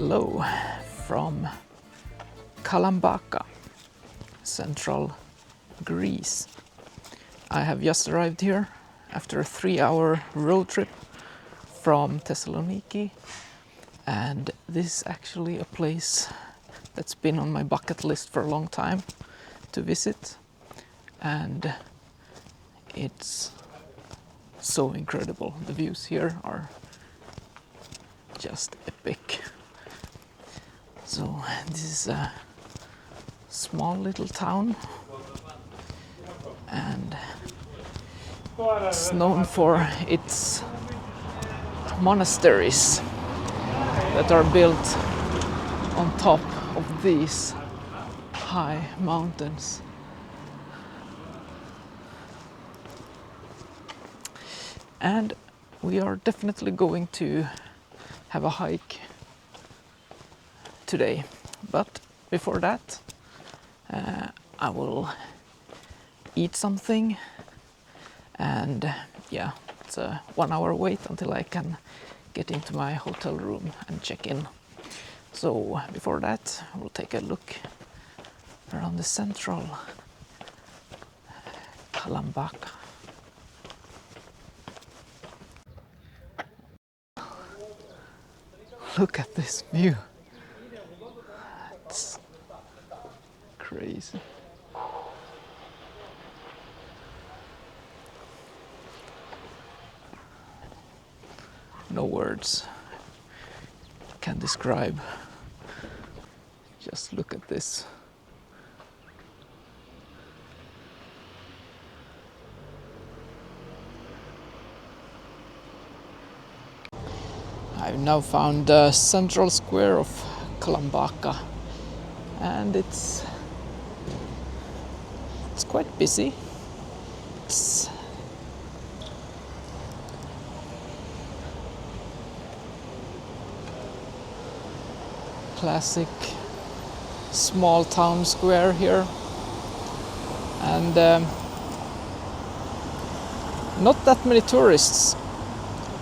Hello from Kalambaka, central Greece. I have just arrived here after a 3-hour road trip from Thessaloniki, and this is actually a place that's been on my bucket list for a long time to visit, and it's so incredible. The views here are just epic. So this is a small little town, and it's known for its monasteries that are built on top of these high mountains. And we are definitely going to have a hike today, but before that I will eat something, and yeah, it's a 1-hour wait until I can get into my hotel room and check in. So before that we'll take a look around the central Kalambaka. Look at this view. It's crazy. No words can describe. Just look at this. I've now found the central square of Kalambaka, and it's quite busy. It's classic small town square here, and not that many tourists.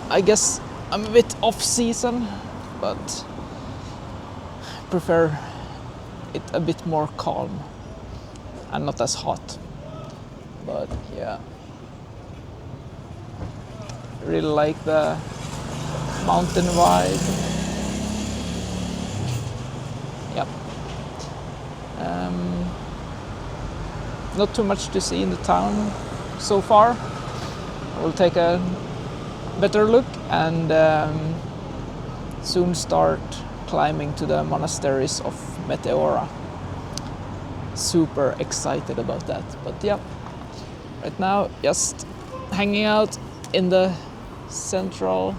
I guess I'm a bit off season, but I prefer it a bit more calm and not as hot. But yeah, I really like the mountain vibe. Yep. Not too much to see in the town so far. I will take a better look and soon start climbing to the monasteries of Meteora. Super excited about that. But yeah, right now just hanging out in the central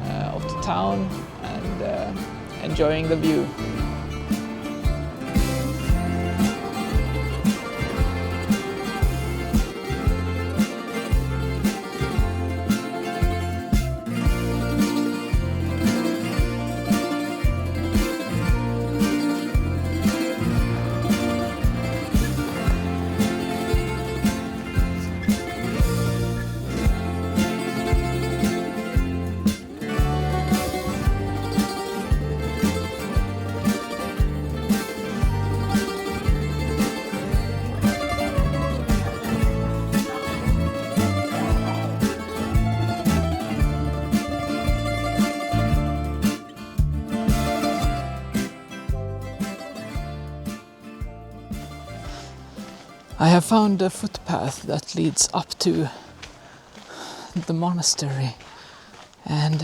of the town and enjoying the view. I have found a footpath that leads up to the monastery, and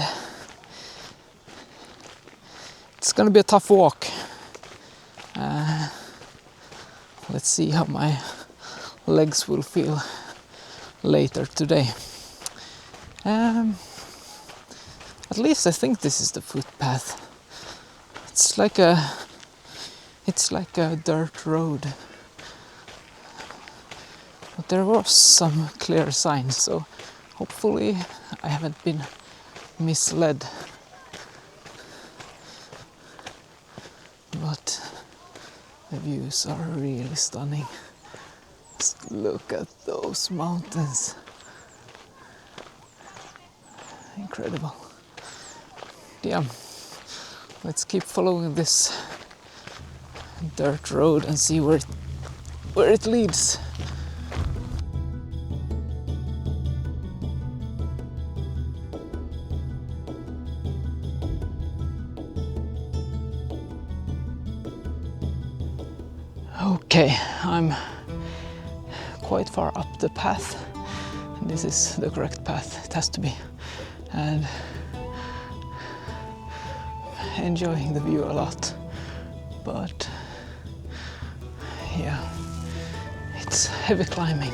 it's gonna be a tough walk. Let's see how my legs will feel later today. At least I think this is the footpath. It's like a dirt road. But there was some clear signs, so hopefully I haven't been misled. But the views are really stunning. Just look at those mountains. Incredible. Yeah, Let's keep following this dirt road and see where it leads. Okay, I'm quite far up the path. This is the correct path, it has to be. And enjoying the view a lot. But yeah, it's heavy climbing.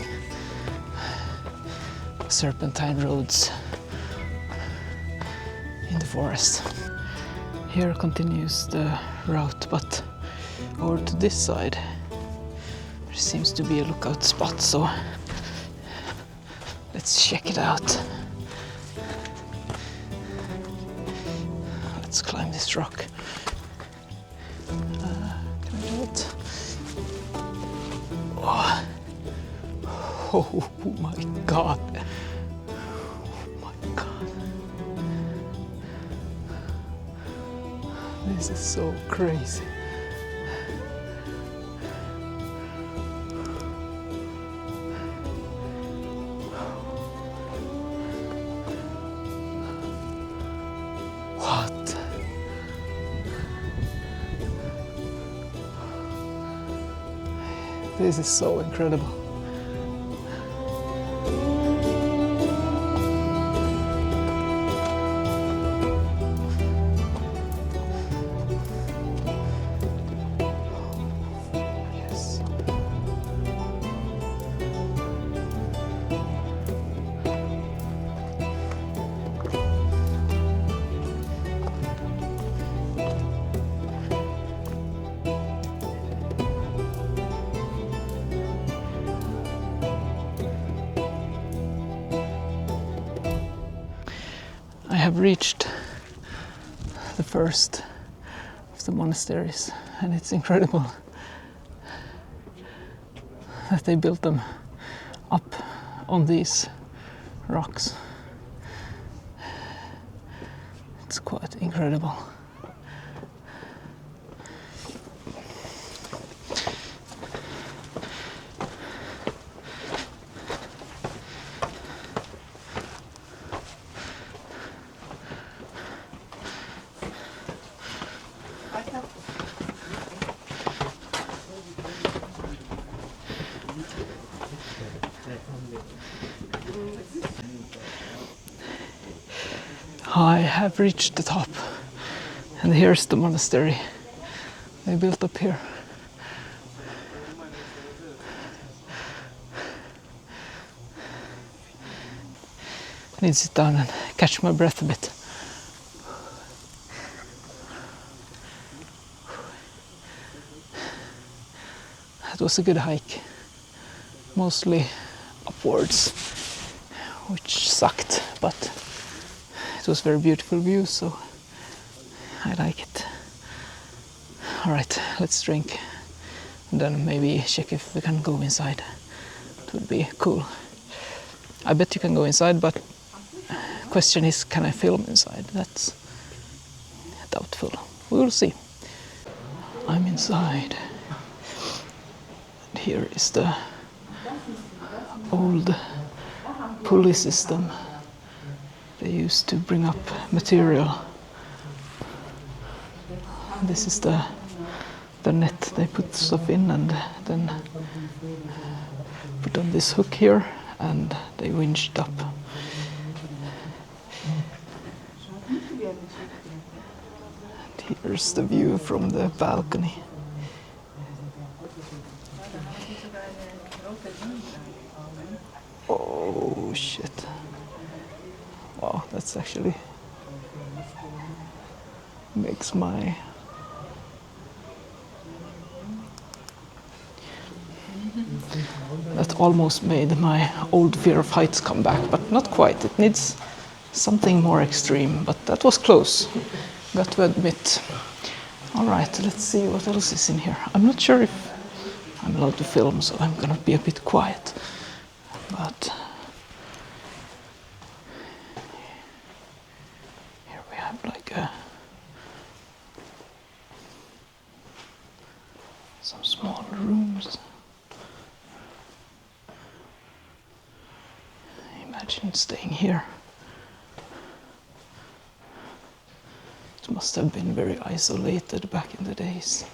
Serpentine roads in the forest. Here continues the route, but over to this side there seems to be a lookout spot, so let's check it out. Let's climb this rock. Can I do it? Oh, oh my god. Oh my god. This is so crazy. What? This is so incredible. Yes. I have reached the first of the monasteries, and it's incredible that they built them up on these rocks. It's quite incredible. I have reached the top, and here's the monastery they built up here. I need to sit down and catch my breath a bit. It was a good hike, mostly upwards, which sucked, but it was very beautiful view, so I like it. Alright, let's drink and then maybe check if we can go inside. It would be cool. I bet you can go inside, but question is, can I film inside? That's doubtful. We will see. I'm inside. And here is the old pulley system they used to bring up material. This is the net they put stuff in, and then put on this hook here, and they winched up. And here's the view from the balcony. Oh shit. Wow, that's actually makes my that almost made my old fear of heights come back, but not quite. It needs something more extreme, but that was close, got to admit. Alright, let's see what else is in here. I'm not sure if I'm allowed to film, so I'm gonna be a bit quiet. But here we have like a Some small rooms. Imagine staying here. It must have been very isolated back in the days.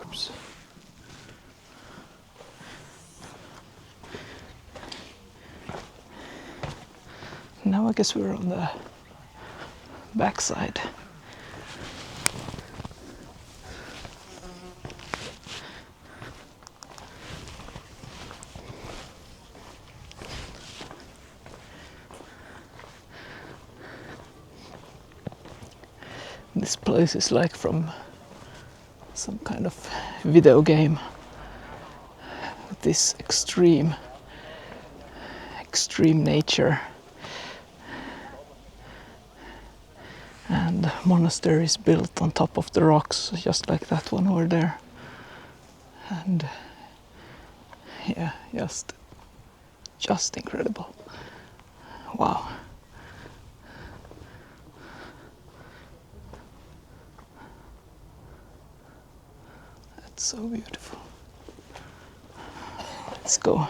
Oops. Now I guess we're on the backside. This place is like from some kind of video game with this extreme nature, and monasteries built on top of the rocks, just like that one over there. And yeah, just incredible. Wow. So beautiful. Let's go.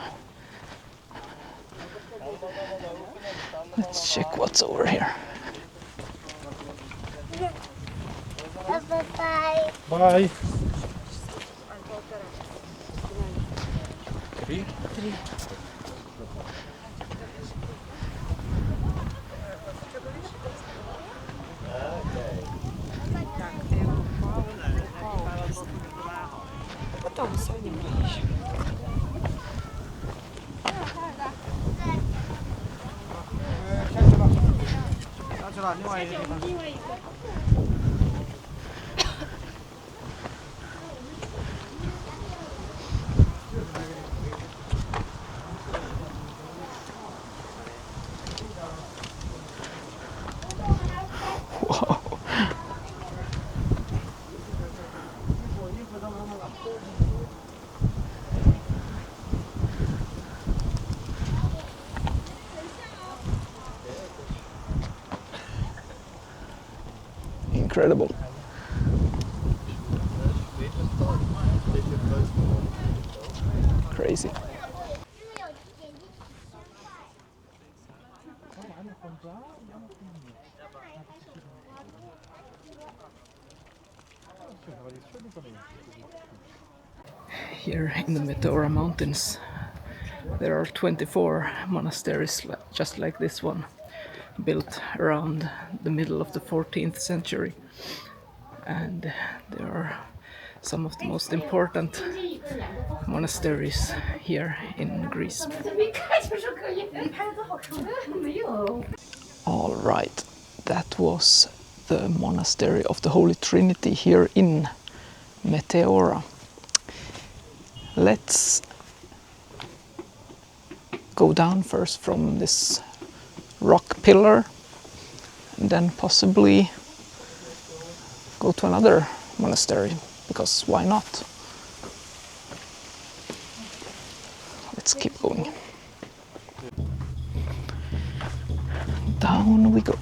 Let's check what's over here. Bye. Bye. Wow. Incredible. Crazy. Here in the Meteora mountains there are 24 monasteries just like this one, built around the middle of the 14th century, and there are some of the most important monasteries here in Greece. All right, that was the monastery of the Holy Trinity here in Meteora. Let's go down first from this rock pillar and then possibly go to another monastery, because why not? Let's keep going. Down we go.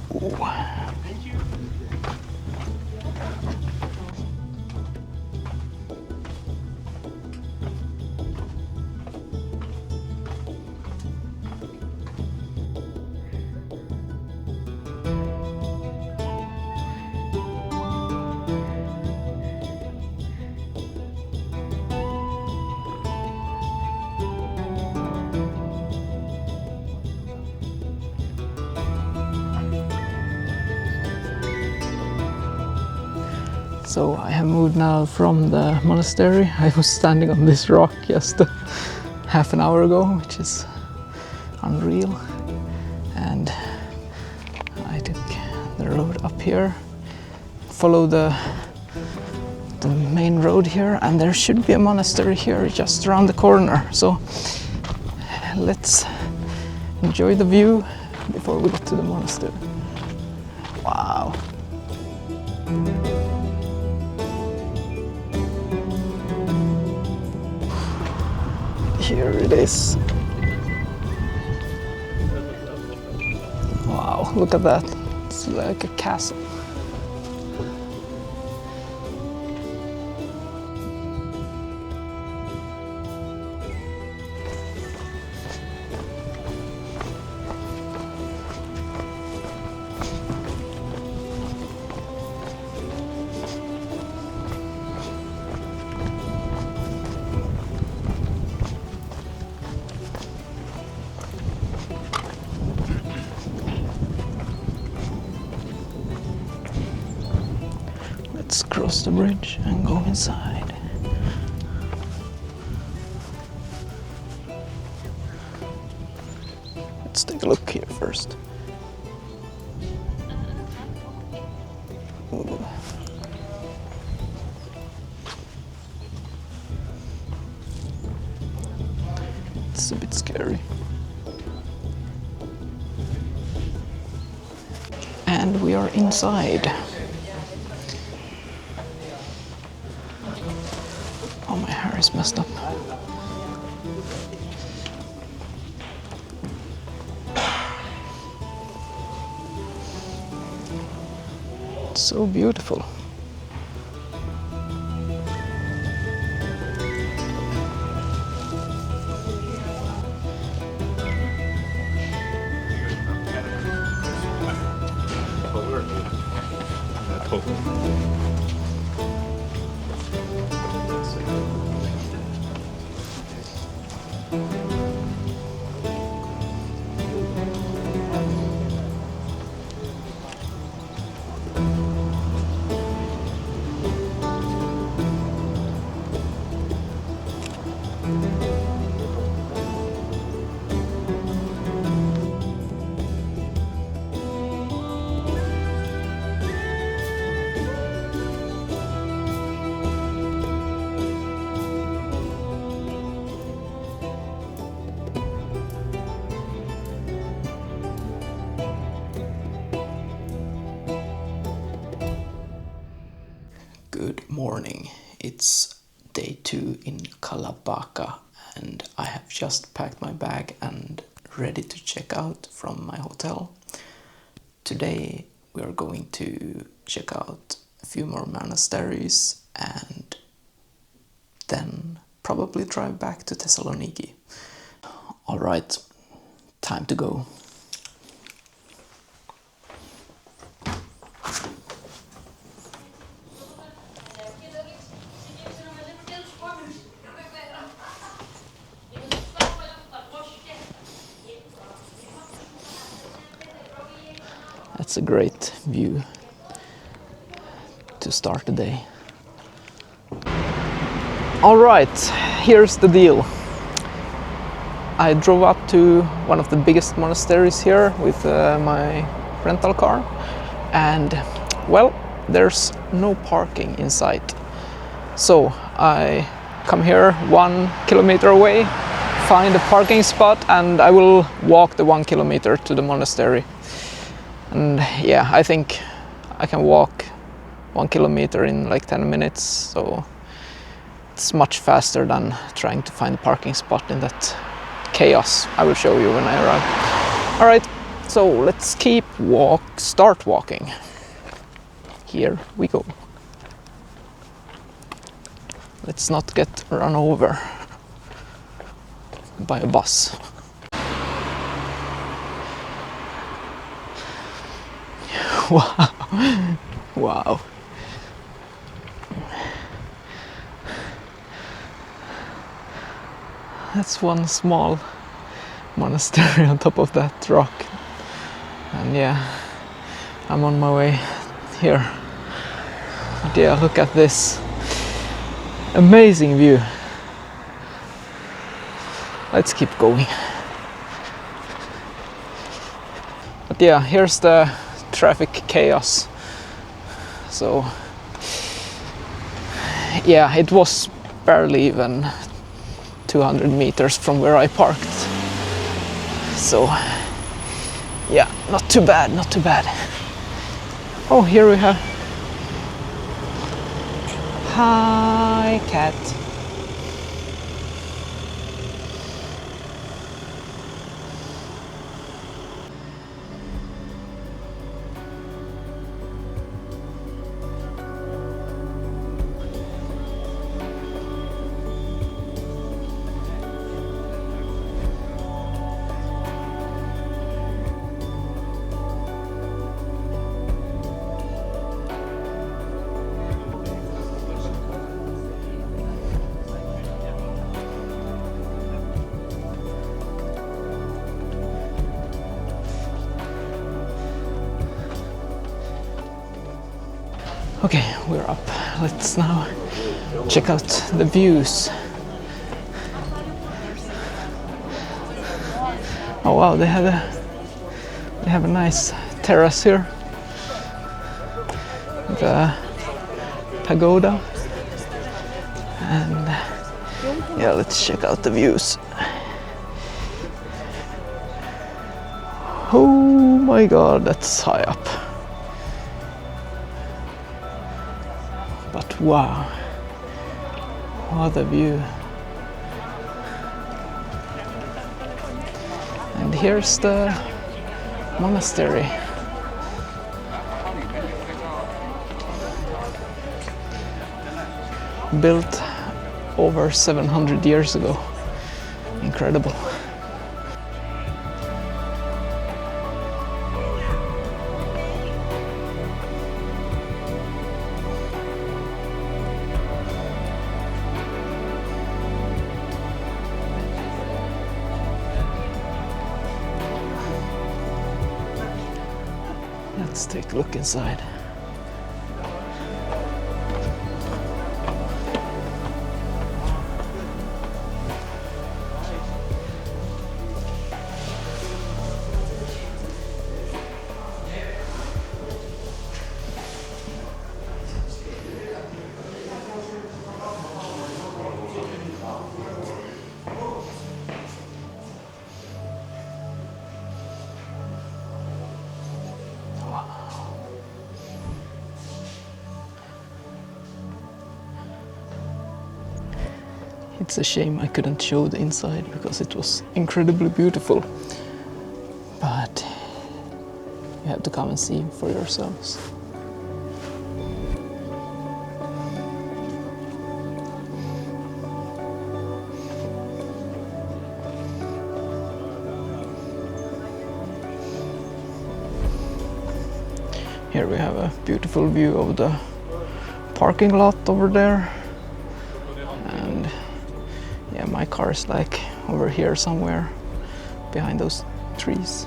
So I have moved now from the monastery. I was standing on this rock just half an hour ago, which is unreal. And I took the the road up here. Follow the main road here, and there should be a monastery here just around the corner. So let's enjoy the view before we get to the monastery. Wow. Here it is. Wow, look at that. It's like a castle. Let's cross the bridge and go inside. Let's take a look here first. Ooh. It's a bit scary. And we are inside. Oh, my hair is messed up. It's so beautiful. Good morning. It's day 2 in Kalabaka, and I have just packed my bag and ready to check out from my hotel. Today we are going to check out a few more monasteries and then probably drive back to Thessaloniki. All right, time to go. That's a great view to start the day. All right, here's the deal. I drove up to one of the biggest monasteries here with my rental car, and well, there's no parking in sight. So I come here 1 kilometer away, find a parking spot, and I will walk the 1 kilometer to the monastery. And yeah, I think I can walk 1 kilometer in like 10 minutes, so it's much faster than trying to find a parking spot in that chaos. I will show you when I arrive. All right, so let's start walking. Here we go. Let's not get run over by a bus. Wow. Wow. That's one small monastery on top of that rock. And yeah, I'm on my way here. But yeah, look at this amazing view. Let's keep going. But yeah, here's the traffic chaos. So yeah, it was barely even 200 meters from where I parked. So yeah, not too bad, not too bad. Oh, here we have... Hi, cat. Okay, we're up. Let's now check out the views. Oh wow, they have a nice terrace here. The pagoda. And yeah, let's check out the views. Oh my god, that's high up. But wow, what a view. And here's the monastery. Built over 700 years ago. Incredible. Let's take a look inside. It's a shame I couldn't show the inside because it was incredibly beautiful. But you have to come and see for yourselves. Here we have a beautiful view of the parking lot over there. And yeah, my car is like over here somewhere behind those trees.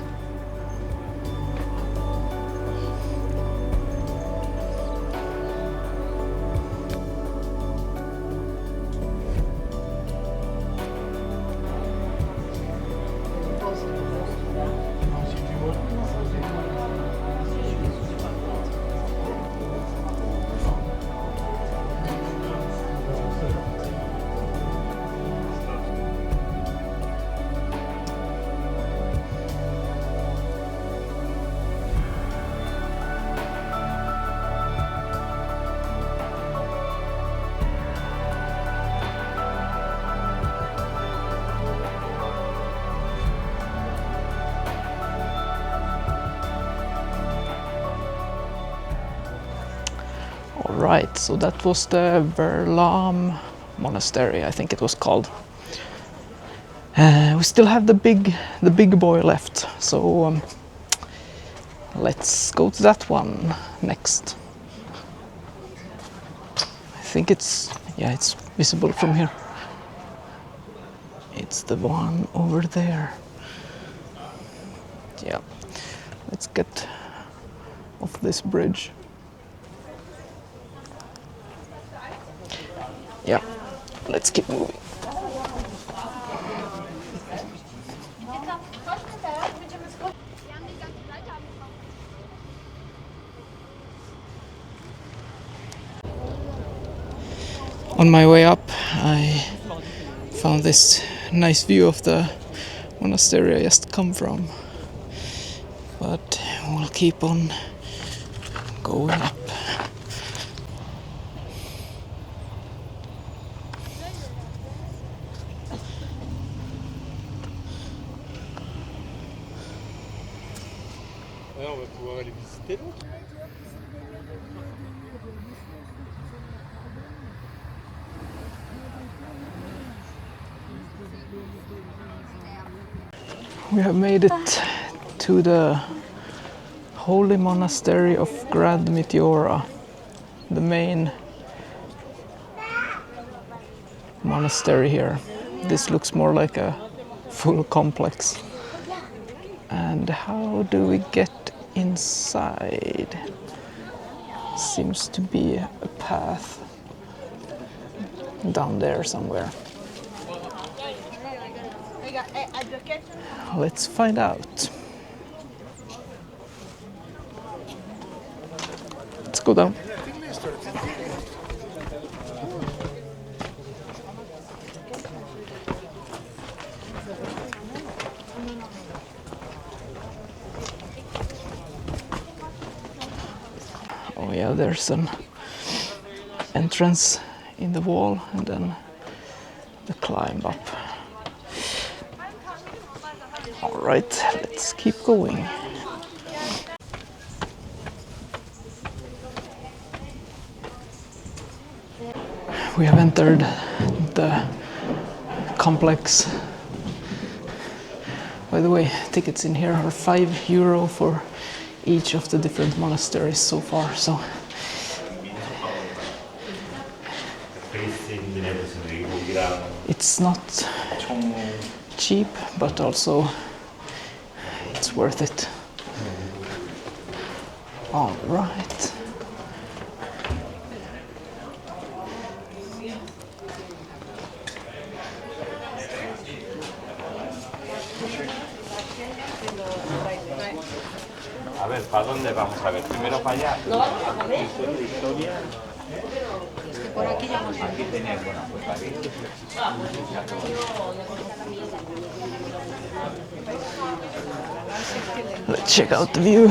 Right, so that was the Verlam monastery, I think it was called. We still have the big boy left, so let's go to that one next. I think it's visible from here. It's the one over there. Yeah, let's get off this bridge. Yeah, let's keep moving. On my way up, I found this nice view of the monastery I just come from. But we'll keep on going up. On va pouvoir aller visiter l'autre. We have made it to the holy monastery of Grand Meteora, the main monastery here. This looks more like a full complex. And how do we get inside? Seems to be a path down there somewhere. Let's find out. Let's go down. Oh yeah, there's an entrance in the wall and then the climb up. All right, let's keep going. We have entered the complex. By the way, tickets in here are €5 for each of the different monasteries so far. So it's not cheap, but also it's worth it. All right. A ver, ¿para dónde vamos? A ver, primero para allá. No, historia. Es que por aquí ya no sé. Aquí tenías buena puesta aquí. Let's check out the view.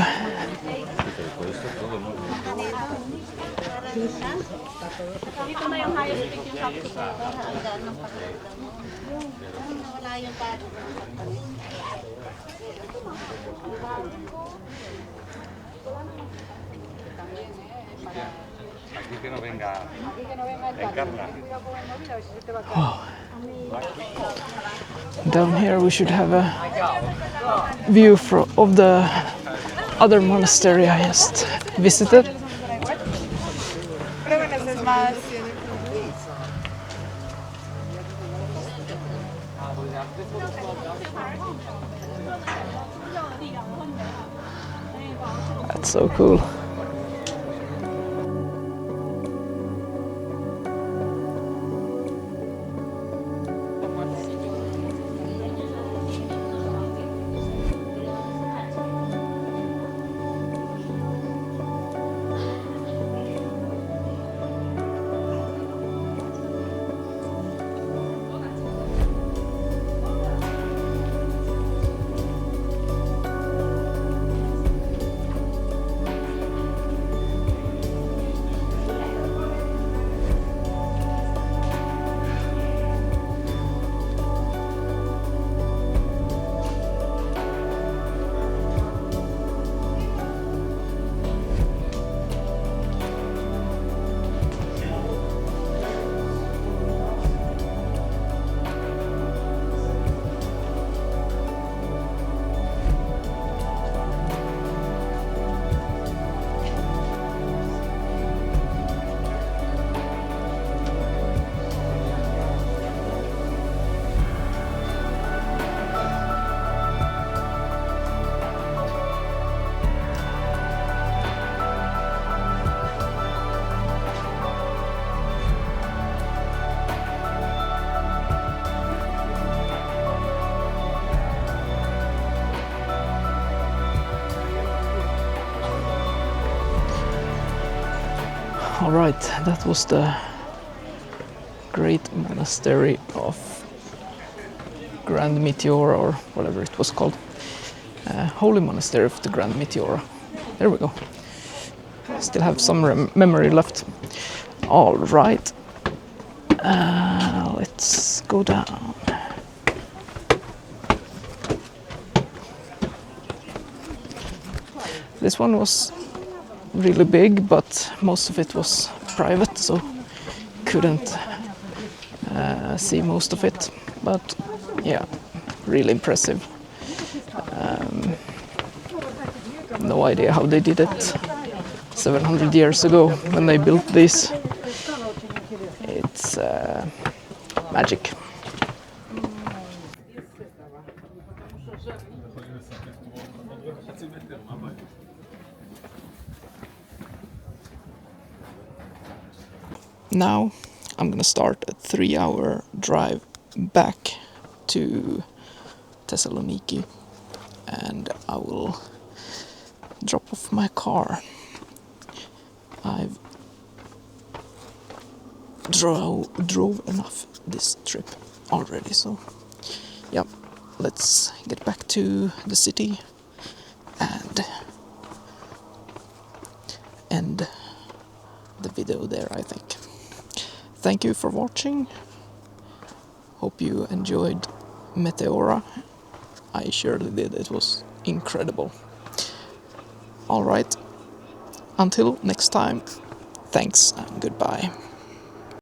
Aquí que no venga. Encarna. Wow. Down here we should have a view of the other monastery I just visited. That's so cool. All right, that was the great monastery of Grand Meteora, or whatever it was called. Holy Monastery of the Grand Meteora. There we go. Still have some memory left. All right. Let's go down. This one was really big, but most of it was private, so couldn't see most of it. But yeah, really impressive. No idea how they did it 700 years ago when they built this. It's magic. Now I'm gonna start a 3-hour drive back to Thessaloniki, and I will drop off my car. I've drove enough this trip already, so yeah, let's get back to the city and end the video there, I think. Thank you for watching. Hope you enjoyed Meteora. I surely did. It was incredible. Alright, until next time, thanks and goodbye.